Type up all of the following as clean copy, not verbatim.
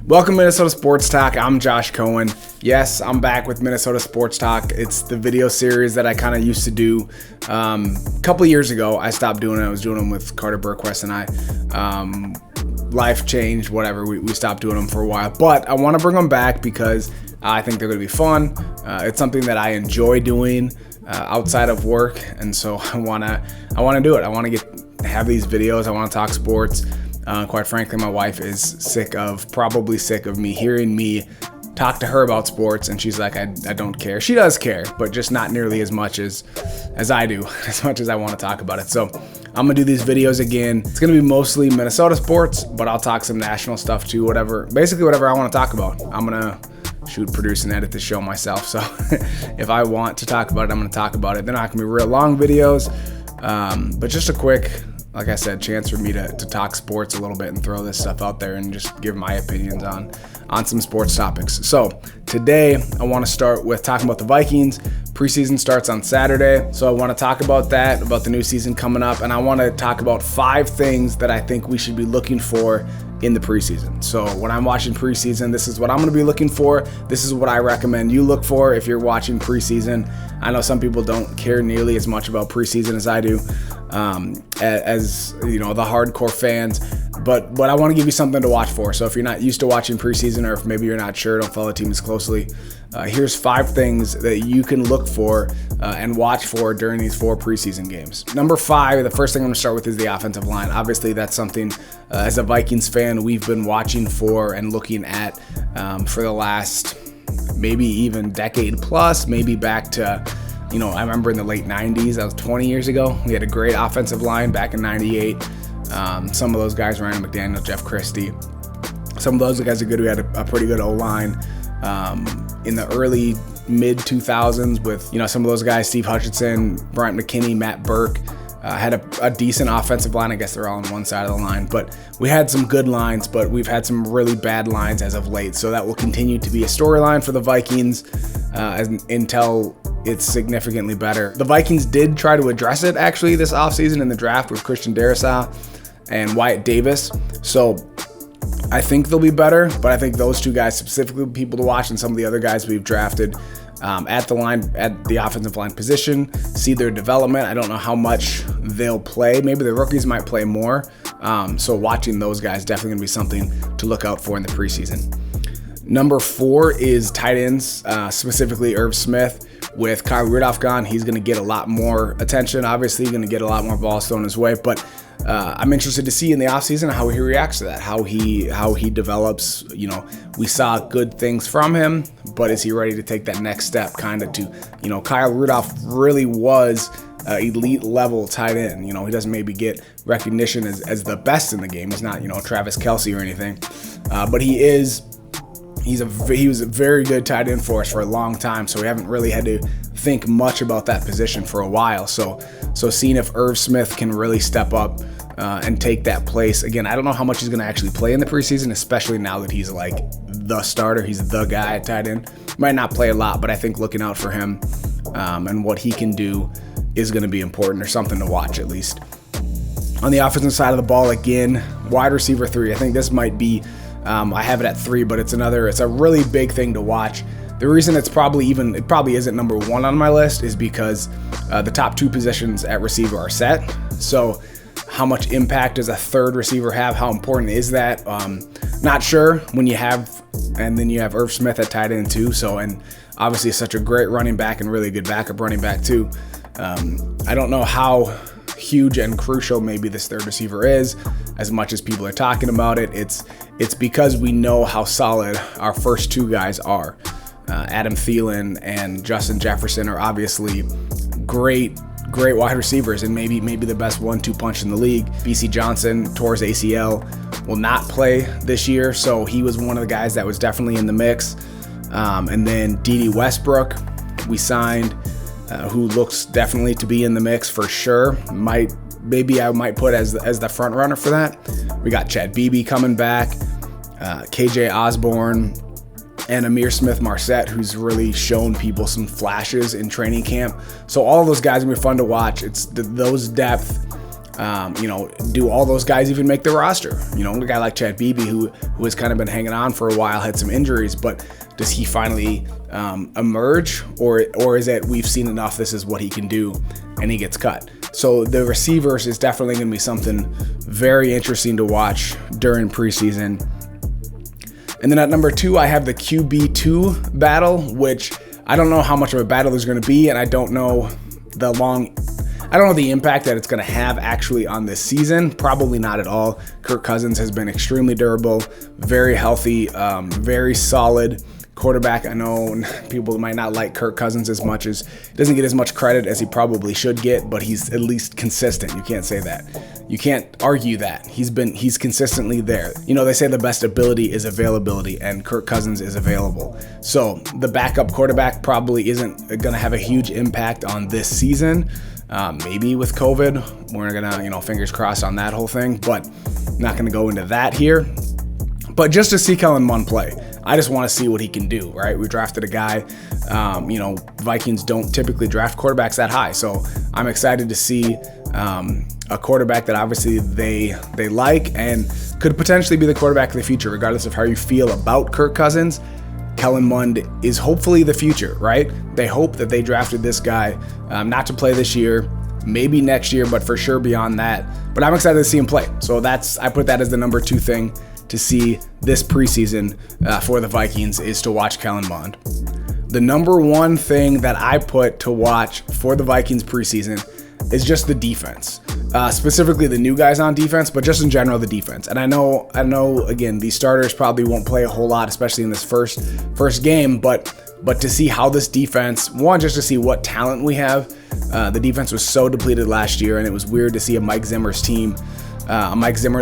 Welcome to Minnesota Sports Talk. I'm Josh Coan. Yes, I'm back with Minnesota Sports Talk. It's the video series that I kind of used to do a couple years ago. I stopped doing it. I was doing them with Carter Burquest and I. Life changed, whatever. We stopped doing them for a while. But I want to bring them back because I think they're going to be fun. It's something that I enjoy doing outside of work, and so I want to do it. I want to have these videos. I want to talk sports. Quite frankly, my wife is probably sick of me hearing me talk to her about sports, and she's like, I don't care. She does care, but just not nearly as much as I do, as much as I want to talk about it. So I'm gonna do these videos again. It's gonna be mostly Minnesota sports, but I'll talk some national stuff too, basically whatever I want to talk about. I'm gonna shoot, produce, and edit the show myself. So if I want to talk about it, I'm gonna talk about it. They're not gonna be real long videos, but just a quick, like I said, chance for me to talk sports a little bit and throw this stuff out there and just give my opinions on some sports topics. So today I want to start with talking about the Vikings. Preseason starts on Saturday, so I want to talk about that, about the new season coming up, and I want to talk about 5 things that I think we should be looking for in the preseason. So when I'm watching preseason, this is what I'm going to be looking for. This is what I recommend you look for if you're watching preseason. I know some people don't care nearly as much about preseason as I do, as you know, the hardcore fans. But I want to give you something to watch for. So if you're not used to watching preseason, or if maybe you're not sure, don't follow the team as closely, here's 5 things that you can look for and watch for during these 4 preseason games. Number 5, the first thing I'm going to start with is the offensive line. Obviously, that's something as a Vikings fan we've been watching for and looking at for the last maybe even decade plus, maybe back to, you know, I remember in the late 90s, that was 20 years ago, we had a great offensive line back in 98. Some of those guys, Ryan McDaniel, Jeff Christie, some of those guys are good. We had a pretty good O-line in the early mid 2000s with, you know, some of those guys, Steve Hutchinson, Bryant McKinney, Matt Burke, had a decent offensive line. I guess they're all on one side of the line, but we had some good lines, but we've had some really bad lines as of late. So that will continue to be a storyline for the Vikings until it's significantly better. The Vikings did try to address it actually this offseason in the draft with Christian Darrisaw and Wyatt Davis. So I think they'll be better, but I think those 2 guys specifically people to watch, and some of the other guys we've drafted at the offensive line position, see their development. I don't know how much they'll play. Maybe the rookies might play more. So watching those guys definitely gonna be something to look out for in the preseason. Number 4 is tight ends, specifically Irv Smith. With Kyle Rudolph gone, he's going to get a lot more attention. Obviously, he's going to get a lot more balls thrown his way. But I'm interested to see in the offseason how he reacts to that, how he develops. You know, we saw good things from him, but is he ready to take that next step? Kind of to, you know, Kyle Rudolph really was elite level tight end. You know, he doesn't maybe get recognition as the best in the game. He's not, you know, Travis Kelce or anything, but he is. He was a very good tight end for us for a long time, so we haven't really had to think much about that position for a while. So seeing if Irv Smith can really step up and take that place. Again, I don't know how much he's going to actually play in the preseason, especially now that he's like the starter. He's the guy at tight end. Might not play a lot, but I think looking out for him and what he can do is going to be important, or something to watch at least. On the offensive side of the ball, again, wide receiver 3. I think this might be, I have it at 3, but it's a really big thing to watch. The reason it probably isn't number 1 on my list is because the top 2 positions at receiver are set. So how much impact does a third receiver have? How important is that? Not sure when you have Irv Smith at tight end too. So, and obviously such a great running back and really good backup running back too. I don't know how huge and crucial maybe this third receiver is, as much as people are talking about it. It's because we know how solid our first 2 guys are. Adam Thielen and Justin Jefferson are obviously great wide receivers, and maybe the best 1-2 punch in the league. BC Johnson tore his ACL, will not play this year, so he was one of the guys that was definitely in the mix. And then Dede Westbrook we signed, who looks definitely to be in the mix for sure. Maybe I might put as the front runner for that. We got Chad Beebe coming back, KJ Osborne, and Amir Smith-Marset, who's really shown people some flashes in training camp. So all of those guys are going to be fun to watch. It's those depth Do all those guys even make the roster? A guy like Chad Beebe, who has kind of been hanging on for a while, had some injuries, but does he finally emerge, or is it we've seen enough, this is what he can do, and he gets cut? So the receivers is definitely going to be something very interesting to watch during preseason. And then at number 2, I have the QB2 battle, which I don't know how much of a battle there's going to be, and I don't know the impact that it's going to have actually on this season. Probably not at all. Kirk Cousins has been extremely durable, very healthy, very solid quarterback. I know people might not like Kirk Cousins as much, as he doesn't get as much credit as he probably should get, but he's at least consistent. You can't say that. You can't argue that. He's consistently there. They say the best ability is availability, and Kirk Cousins is available. So the backup quarterback probably isn't going to have a huge impact on this season. Maybe with COVID, we're gonna, fingers crossed on that whole thing, but not gonna go into that here. But just to see Kellen Mond play, I just want to see what he can do, right? We drafted a guy, Vikings don't typically draft quarterbacks that high, so I'm excited to see a quarterback that obviously they like and could potentially be the quarterback of the future, regardless of how you feel about Kirk Cousins. Kellen Mond is hopefully the future, right? They hope that they drafted this guy not to play this year, maybe next year, but for sure beyond that. But I'm excited to see him play. So I put that as the number 2 thing to see this preseason for the Vikings, is to watch Kellen Mond. The number 1 thing that I put to watch for the Vikings preseason is just the defense. Specifically the new guys on defense, but just in general the defense. And I know again, these starters probably won't play a whole lot, especially in this first game, but to see how this defense, just to see what talent we have. The defense was so depleted last year, and it was weird to see a Mike Zimmer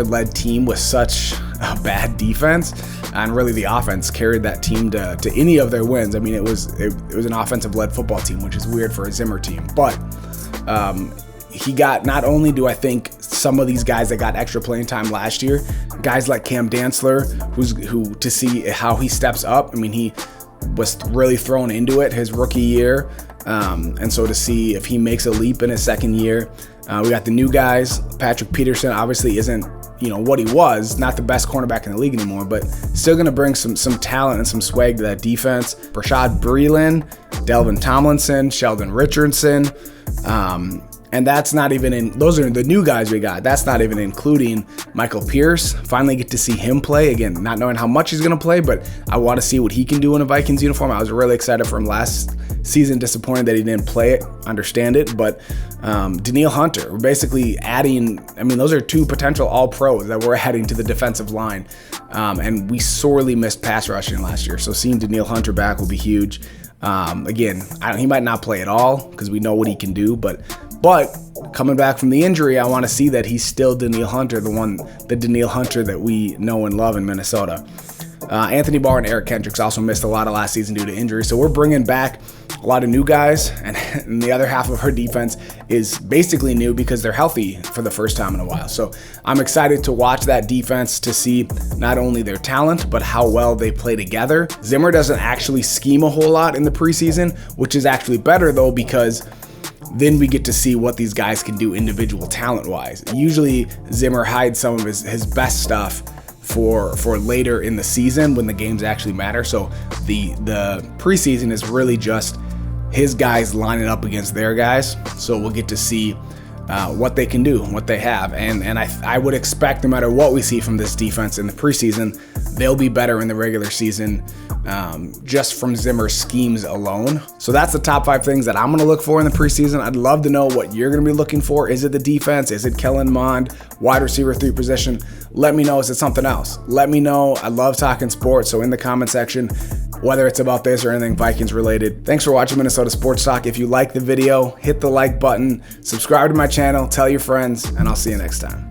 led team with such a bad defense, and really the offense carried that team to any of their wins. I mean, it was an offensive led football team, which is weird for a Zimmer team, but he got, not only do I think some of these guys that got extra playing time last year, guys like Cam Dantzler, who to see how he steps up. I mean, he was really thrown into it his rookie year, and so to see if he makes a leap in his second year. We got the new guys. Patrick Peterson obviously isn't what he was, not the best cornerback in the league anymore, but still going to bring some talent and some swag to that defense. Rashad Breeland, Delvin Tomlinson, Sheldon Richardson, and that's not even those are the new guys we got. That's not even including Michael Pierce. Finally get to see him play. Again, not knowing how much he's going to play, but I want to see what he can do in a Vikings uniform. I was really excited for him last season, disappointed that he didn't play it, understand it, but Danielle Hunter, we're basically adding, those are 2 potential all-pros that we're adding to the defensive line, and we sorely missed pass rushing last year, so seeing Danielle Hunter back will be huge. Again, he might not play at all because we know what he can do, but coming back from the injury, I want to see that he's still Danielle Hunter, the Danielle Hunter that we know and love in Minnesota. Anthony Barr and Eric Kendricks also missed a lot of last season due to injury, so we're bringing back a lot of new guys, and the other half of our defense is basically new because they're healthy for the first time in a while. So I'm excited to watch that defense to see not only their talent, but how well they play together. Zimmer doesn't actually scheme a whole lot in the preseason, which is actually better though, because then we get to see what these guys can do individual talent-wise. Usually Zimmer hides some of his best stuff for later in the season when the games actually matter. So the preseason is really just his guys lining up against their guys. So we'll get to see what they can do, what they have. And I would expect no matter what we see from this defense in the preseason, they'll be better in the regular season just from Zimmer's schemes alone. So that's the top 5 things that I'm going to look for in the preseason. I'd love to know what you're going to be looking for. Is it the defense? Is it Kellen Mond, wide receiver 3 position? Let me know. Is it something else? Let me know. I love talking sports. So in the comment section, whether it's about this or anything Vikings related. Thanks for watching Minnesota Sports Talk. If you like the video, hit the like button, subscribe to my channel, tell your friends, and I'll see you next time.